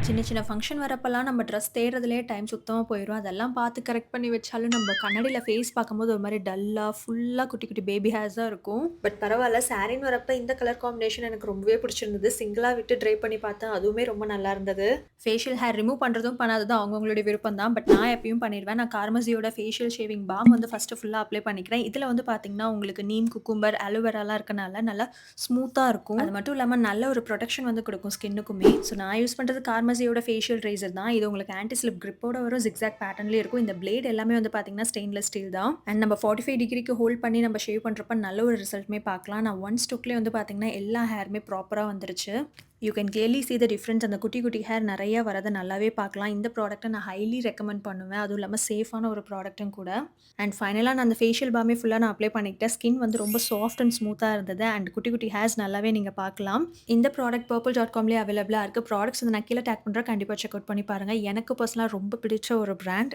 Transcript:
சின்ன சின்ன ஃபங்ஷன் வரப்பலாம் நம்ம ட்ரெஸ் தேடுறதுலயே டைம் சுத்தமா போயிரும். அதெல்லாம் பார்த்து கரெக்ட் பண்ணி வச்சாலும் நம்ம கண்ணாடில ஃபேஸ் பார்க்கும்போது ஒரு மாரி டல்லா, ஃபுல்லா குட்டி குட்டி பேபி ஹேர்ஸ் தான் இருக்கும். பட் பரவால்ல சாரின்னு வரப்ப இந்த கலர் காம்பினேஷன் எனக்கு ரொம்பவே பிடிச்சிருந்தது. சிங்கிளா விட்டு ட்ரை பண்ணி பார்த்தேன். அதுவுமே ரொம்ப நல்லா இருந்தது. ஃபேஷியல் ஹேர் ரிமூவ் பண்றதும், பண்ணாததும் அவங்கவங்களுடைய விருப்பம் தான். பட் நான் எப்பயும் பண்ணிருவேன். நான் கார்மசியோட ஃபேஷியல் ஷேவிங் பாம் வந்து ஃபர்ஸ்ட்டு ஃபுல்லா அப்ளை பண்ணிக்கிறேன். இதுல வந்து பார்த்தீங்கன்னா, உங்களுக்கு நீம், குக்கும்பர், அலோவேராலாம் இருக்கனால நல்லா ஸ்மூத்தா இருக்கும். அது மட்டும் இல்லாம நல்ல ஒரு புரொடெக்ஷன் வந்து குடுக்கும் ஸ்கின்னுக்குமே. ஸோ நான் யூஸ் பண்றது கார்மசியோட ஃபேஷியல் ரேசர் தான். இது உங்களுக்கு ஆன்டி ஸ்லிப் கிரிப்போட வரும். ஜிக்ஸாக் பேட்டர்ன்லயே இருக்கும். இந்த பிளேட் எல்லாமே வந்து பார்த்தீங்கன்னா, ஸ்டெயின்லெஸ் ஸ்டீல் தான். அண்ட் நம்ம 45 டிகிரிக்கு ஹோல்ட் பண்ணி நம்ம ஷேவ் பண்றப்ப நல்ல ஒரு ரிசல்ட்டுமே பார்க்கலாம். நான் ஒன் ஸ்டோக்லயே வந்து பார்த்தீங்கன்னா, எல்லா ஹேருமே ப்ராப்பரா வந்துருச்சு. You can clearly see the difference. அந்த குட்டி குட்டி ஹேர் நெறைய வரத நல்லாவே பார்க்கலாம். இந்த ப்ராடக்ட்ட நான் ஹைலி ரெக்கமெண்ட் பண்ணுவேன். அதுவும் இல்லாம சேஃபான ஒரு ப்ராடக்ட்டும் கூட. அண்ட் ஃபைனலா நான் அந்த ஃபேஷியல் பாமே ஃபுல்லா நான் அப்ளை பண்ணிக்கிட்டேன். ஸ்கின் வந்து ரொம்ப சாஃப்ட் அண்ட் ஸ்மூத்தா இருந்தது. அண்ட் குட்டி குட்டி ஹேர்ஸ் நல்லாவே நீங்க பார்க்கலாம். இந்த ப்ராடக்ட் purple.comலயே அவைலபிளா இருக்கு. ப்ராடக்ட்ஸ் வந்து நான் கீழ டேக் பண்றேன். கண்டிப்பா செக் அவுட் பண்ணி பாருங்க. எனக்கு பர்சனலா ரொம்ப பிடிச்ச ஒரு பிராண்ட்.